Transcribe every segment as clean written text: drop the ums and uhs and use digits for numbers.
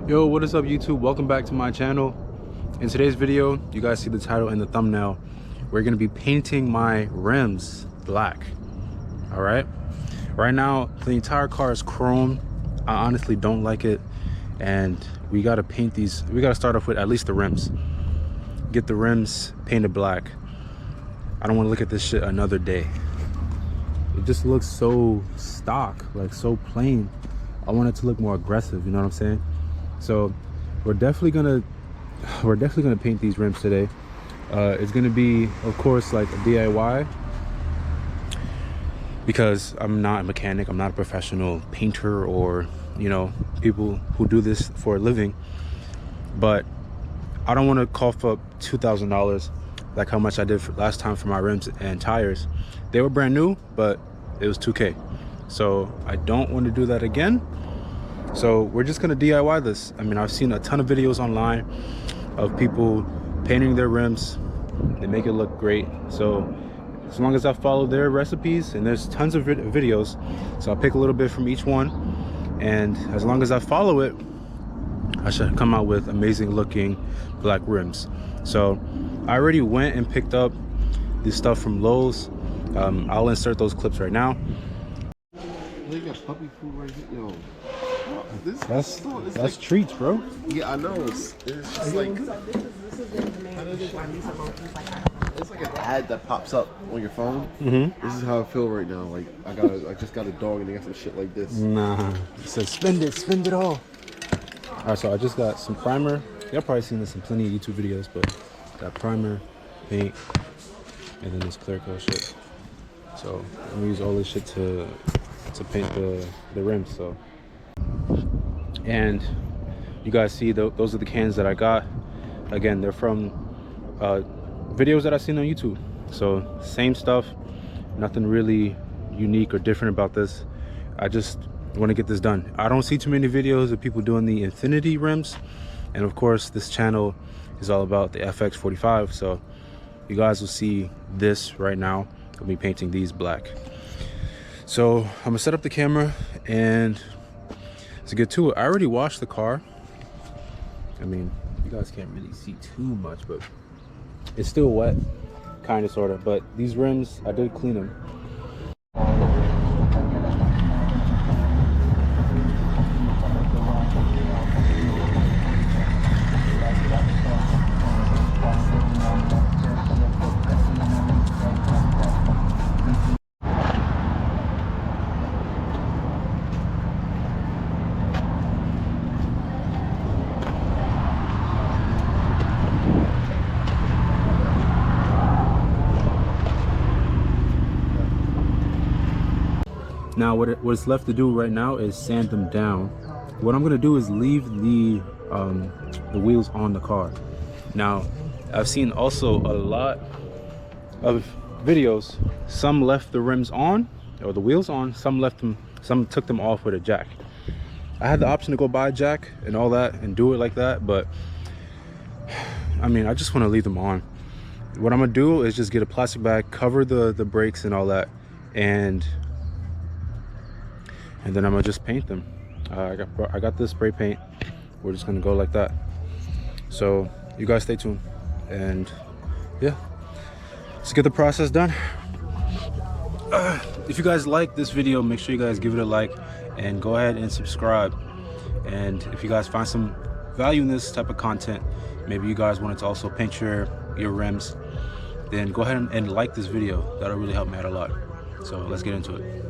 Yo, what is up YouTube? Welcome back to my channel. In today's video, you guys see the title and the thumbnail. We're gonna be painting my rims black. All right, right now the entire car is chrome. I honestly don't like it, and we gotta paint these. We gotta start off with at least the rims. Get the rims painted black. I don't want to look at this shit another day. It just looks so stock, like so plain. I want it to look more aggressive, you know what I'm saying? So we're definitely gonna paint these rims today. It's gonna be, of course, like a DIY, because I'm not a mechanic, I'm not a professional painter, or you know, people who do this for a living. But I don't want to cough up $2,000 like how much I did last time for my rims and tires. They were brand new, but it was $2K. So I don't want to do that again. So we're just gonna DIY this. I mean, I've seen a ton of videos online of people painting their rims. They make it look great. So as long as I follow their recipes, and there's tons of videos, so I'll pick a little bit from each one, and as long as I follow it, I should come out with amazing looking black rims. So I already went and picked up this stuff from Lowe's. I'll insert those clips right now. They got puppy food right here, yo. That's treats, bro. Yeah, I know. It's just like it's like an ad that pops up on your phone. This is how I feel right now. Like I just got a dog and they got some shit like this. Nah, it says spend it all. All right, so I just got some primer. Y'all probably seen this in plenty of YouTube videos, but got primer, paint, and then this clear coat shit. So I'm gonna use all this shit to paint the rims. So, and you guys see those are the cans that I got. Again, they're from videos that I've seen on YouTube. So same stuff, nothing really unique or different about this. I just want to get this done. I don't see too many videos of people doing the infinity rims, and of course this channel is all about the FX45. So you guys will see this right now. I'll be painting these black. So I'm gonna set up the camera and let's get to it. I already washed the car. I mean, you guys can't really see too much, but it's still wet, kind of, sort of. But these rims, I did clean them. Now what's left to do right now is sand them down. What I'm gonna do is leave the wheels on the car. Now I've seen also a lot of videos, some left the rims on or the wheels on, some took them off with a jack. I had the option to go buy a jack and all that and do it like that, but I mean, I just want to leave them on. What I'm gonna do is just get a plastic bag, cover the brakes and all that, and then I'm gonna just paint them. I got this spray paint. We're just gonna go like that. So you guys stay tuned, and yeah, let's get the process done. If you guys like this video, make sure you guys give it a like and go ahead and subscribe. And if you guys find some value in this type of content, maybe you guys wanted to also paint your rims, then go ahead and like this video. That'll really help me out a lot. So let's get into it.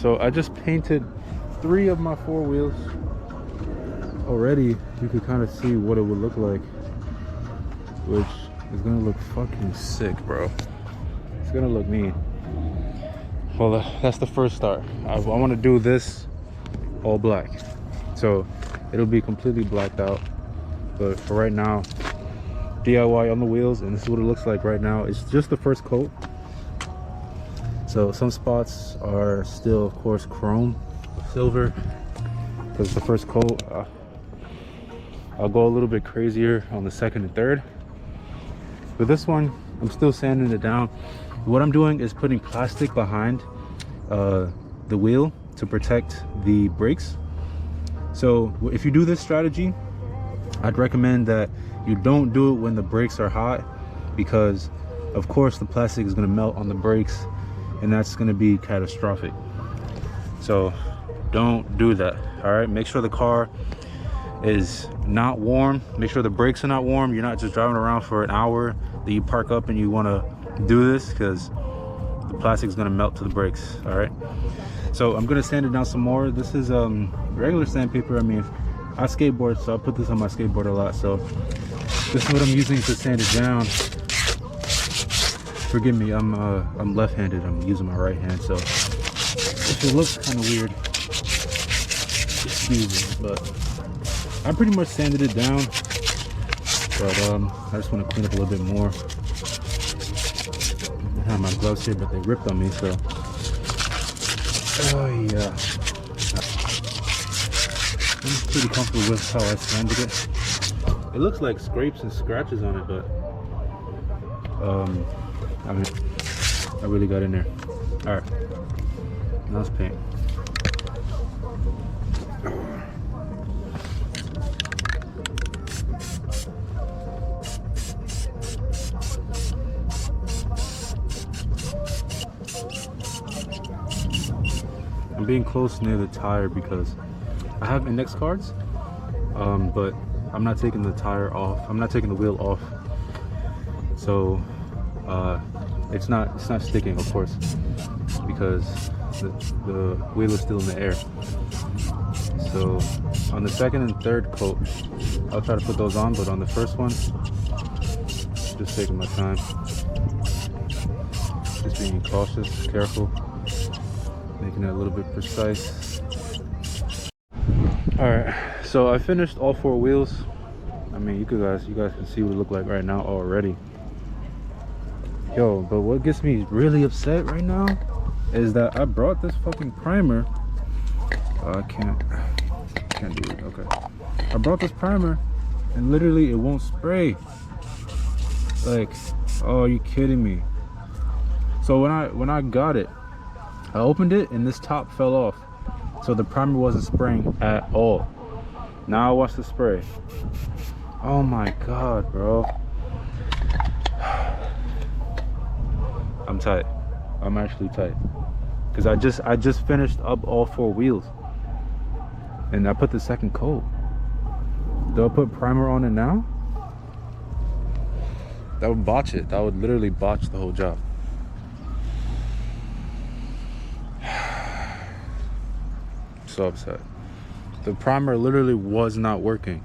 so I just painted 3 of my 4 wheels. Already you could kind of see what it would look like, which is gonna look fucking sick, bro. It's gonna look mean. Well, that's the first start. I want to do this all black, so it'll be completely blacked out. But for right now, DIY on the wheels, and this is what it looks like right now. It's just the first coat, so some spots are still, of course, chrome silver because it's the first coat. I'll go a little bit crazier on the second and third, but this one I'm still sanding it down. What I'm doing is putting plastic behind the wheel to protect the brakes. So if you do this strategy, I'd recommend that you don't do it when the brakes are hot, because of course the plastic is going to melt on the brakes, and that's going to be catastrophic. So don't do that. All right, make sure the car is not warm, make sure the brakes are not warm. You're not just driving around for an hour that you park up and you want to do this, because the plastic is going to melt to the brakes. All right, so I'm going to sand it down some more. This is regular sandpaper. I mean, I skateboard, so I put this on my skateboard a lot, so this is what I'm using to sand it down. Forgive me, I'm left-handed. I'm using my right hand, so if it looks kind of weird, excuse me, but I pretty much sanded it down. But I just want to clean up a little bit more. I have my gloves here, but they ripped on me, so oh yeah, I'm pretty comfortable with how I sanded it. It looks like scrapes and scratches on it, but I mean, I really got in there. All right, now let's paint. I'm being close near the tire because I have index cards, but I'm not taking the tire off. I'm not taking the wheel off, so it's not sticking, of course, because the wheel is still in the air. So on the second and third coat, I'll try to put those on, but on the first one, just taking my time, just being cautious, careful, making it a little bit precise. All right, so I finished all 4 wheels. I mean, you guys can see what it looked like right now already. Yo, but what gets me really upset right now is that I brought this fucking primer. I can't do it. Okay, I brought this primer and literally it won't spray. Like, oh, are you kidding me? So when I got it, I opened it and this top fell off, so the primer wasn't spraying at all. Now I watch the spray. Oh my god, bro. I'm tight. I'm actually tight, because I just finished up all 4 wheels and I put the second coat. Do I put primer on it now? That would botch it. That would literally botch the whole job. So upset. The primer literally was not working.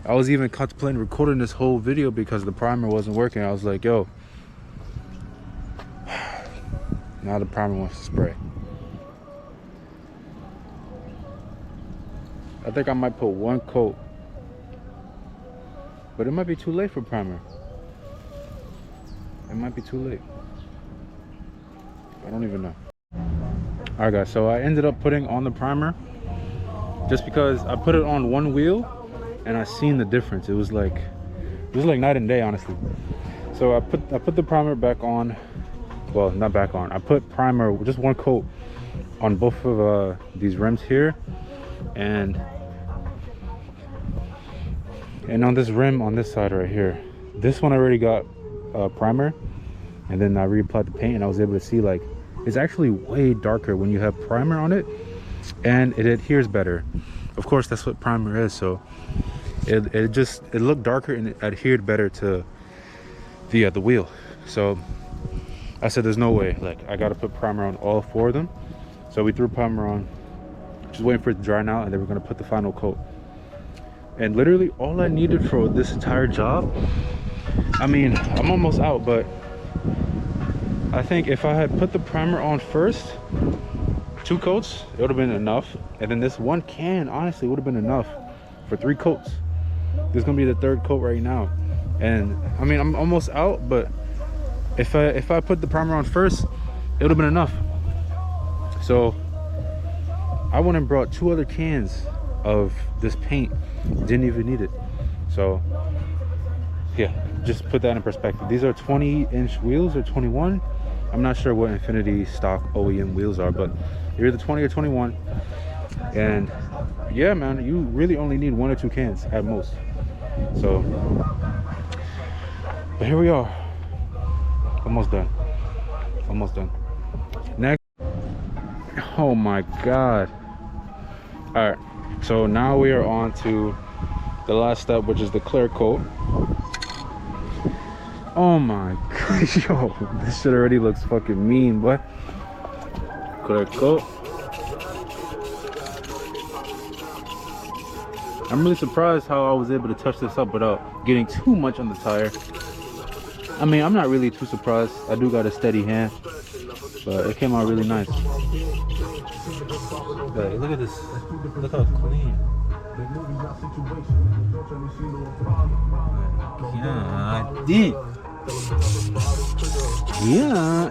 I was even contemplating recording this whole video because the primer wasn't working. I was like, yo, now the primer wants to spray. I think I might put 1 coat, but it might be too late for primer. It might be too late. I don't even know. All right, guys, so I ended up putting on the primer just because I put it on 1 wheel and I seen the difference. It was like night and day, honestly. So I put the primer back on. Well, not back on. I put primer, just 1 coat on both of these rims here, and on this rim on this side right here. This one I already got primer, and then I reapplied the paint, and I was able to see, like, it's actually way darker when you have primer on it, and it adheres better. Of course, that's what primer is. So it looked darker and it adhered better to the wheel. So I said, there's no way, like, I gotta put primer on all 4 of them. So we threw primer on, just waiting for it to dry out, and then we're gonna put the final coat. And literally all I needed for this entire job, I mean, I'm almost out, but I think if I had put the primer on first, 2 coats, it would have been enough. And then this 1 can, honestly, would have been enough for 3 coats. This is gonna be the 3rd coat right now. And I mean, I'm almost out, but if I put the primer on first, it would have been enough. So I went and brought 2 other cans of this paint. Didn't even need it. So yeah, just put that in perspective. These are 20-inch wheels or 21. I'm not sure what Infinity stock OEM wheels are, but they're either 20 or 21. And yeah, man, you really only need 1 or 2 cans at most. So, but here we are, almost done. Next, oh my god. All right, so now we are on to the last step, which is the clear coat. Oh my god, yo, this shit already looks fucking mean, boy. Clear coat. I'm really surprised how I was able to touch this up without getting too much on the tire. I mean, I'm not really too surprised. I do got a steady hand, but it came out really nice. Hey, look at this. Look how clean. Yeah.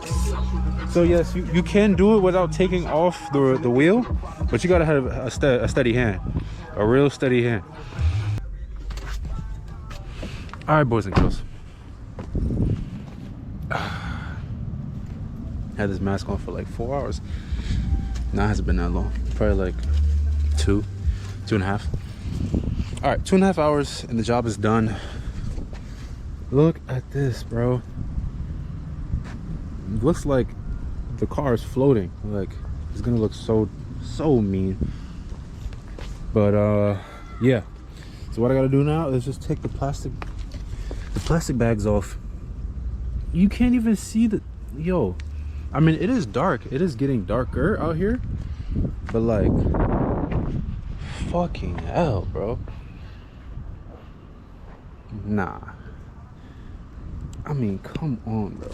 So yes, you can do it without taking off the wheel, but you gotta have a steady hand, a real steady hand. All right, boys and girls. Had this mask on for like 4 hours. Nah, it hasn't been that long. Probably like 2.5. All right, 2.5 hours and the job is done. Look at this, bro. It looks like the car is floating. Like, it's gonna look so mean. But yeah. So what I gotta do now is just take the plastic bags off. You can't even see the, yo, I mean, it is dark. It is getting darker out here, but like, fucking hell, bro. Nah, I mean, come on, bro.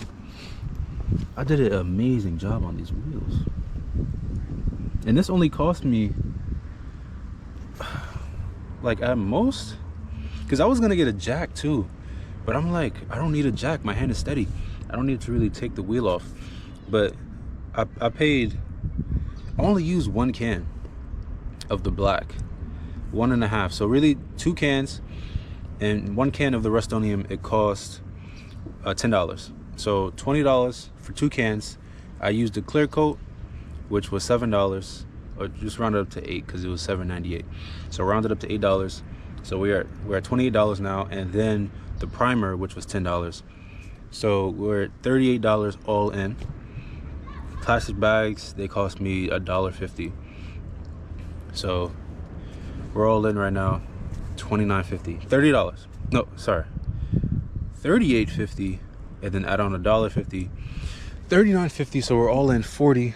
I did an amazing job on these wheels, and this only cost me like at most, because I was gonna get a jack too, but I'm like, I don't need a jack. My hand is steady. I don't need to really take the wheel off. But I paid, I only used 1 can of the black, 1.5. So really 2 cans and 1 can of the Rust-Oleum. It cost $10. So $20 for 2 cans. I used the clear coat, which was $7, or just rounded up to 8 because it was $7.98. So rounded up to $8. So we're at $28 now, and then the primer, which was $10. So we're at $38 all in. Plastic bags, they cost me $1.50. So we're all in right now, $29.50. $30. No, sorry, $38.50, and then add on $1.50, $39.50. So we're all in $40.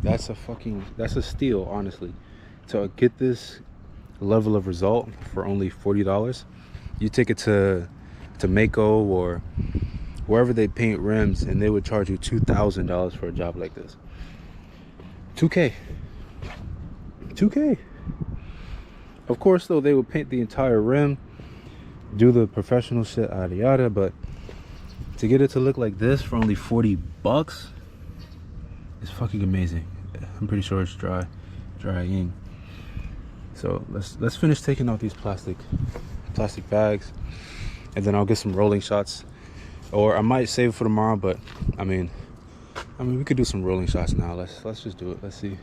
That's a steal, honestly. To get this level of result for only $40, you take it to Mako or wherever they paint rims, and they would charge you $2,000 for a job like this. 2K. Of course, though, they would paint the entire rim, do the professional shit, yada yada, but to get it to look like this for only $40 is fucking amazing. I'm pretty sure it's drying. So let's finish taking off these plastic bags, and then I'll get some rolling shots, or I might save it for tomorrow. But I mean we could do some rolling shots now. Let's just do it. Let's see.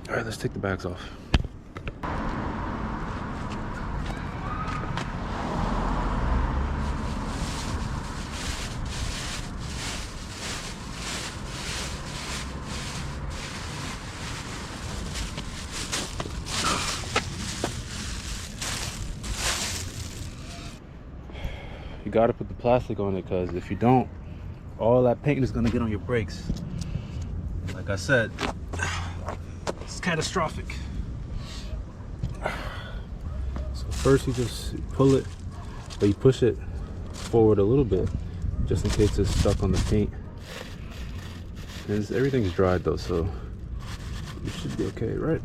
All right, let's take the bags off. You gotta put the plastic on it, because if you don't, all that paint is gonna get on your brakes. Like I said, it's catastrophic. So first you just pull it, or you push it forward a little bit, just in case it's stuck on the paint. And everything's dried though, so you should be okay, right?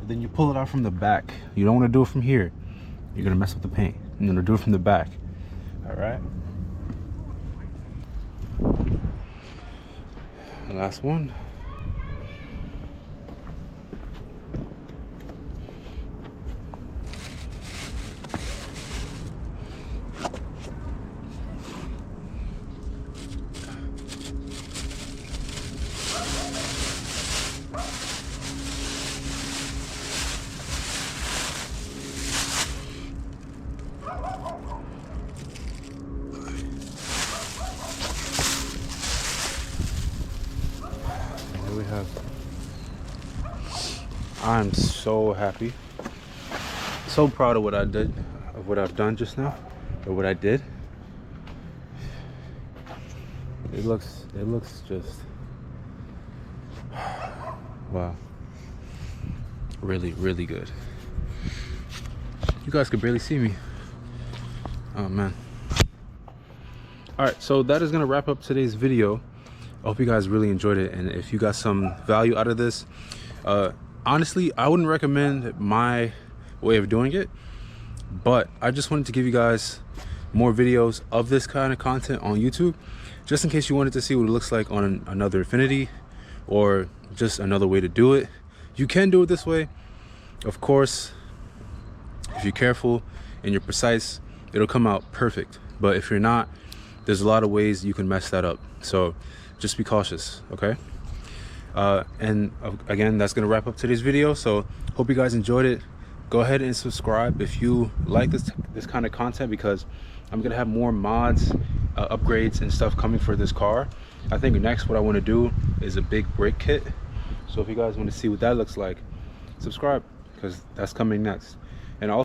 And then you pull it out from the back. You don't want to do it from here. You're gonna mess up the paint. You're gonna do it from the back. All right. Last one. We have. I'm so happy, so proud of what I did, of what I've done just now, or what I did. It looks just wow, really good. You guys could barely see me. Oh man. All right, so that is gonna wrap up today's video. I hope you guys really enjoyed it, and if you got some value out of this, honestly, I wouldn't recommend my way of doing it, but I just wanted to give you guys more videos of this kind of content on YouTube, just in case you wanted to see what it looks like on another Infinity, or just another way to do it. You can do it this way, of course. If you're careful and you're precise, it'll come out perfect. But if you're not, there's a lot of ways you can mess that up. So just be cautious, okay? And again, that's gonna wrap up today's video. So hope you guys enjoyed it. Go ahead and subscribe if you like this kind of content, because I'm gonna have more mods, upgrades and stuff coming for this car. I think next what I want to do is a big brake kit. So if you guys want to see what that looks like, subscribe, because that's coming next.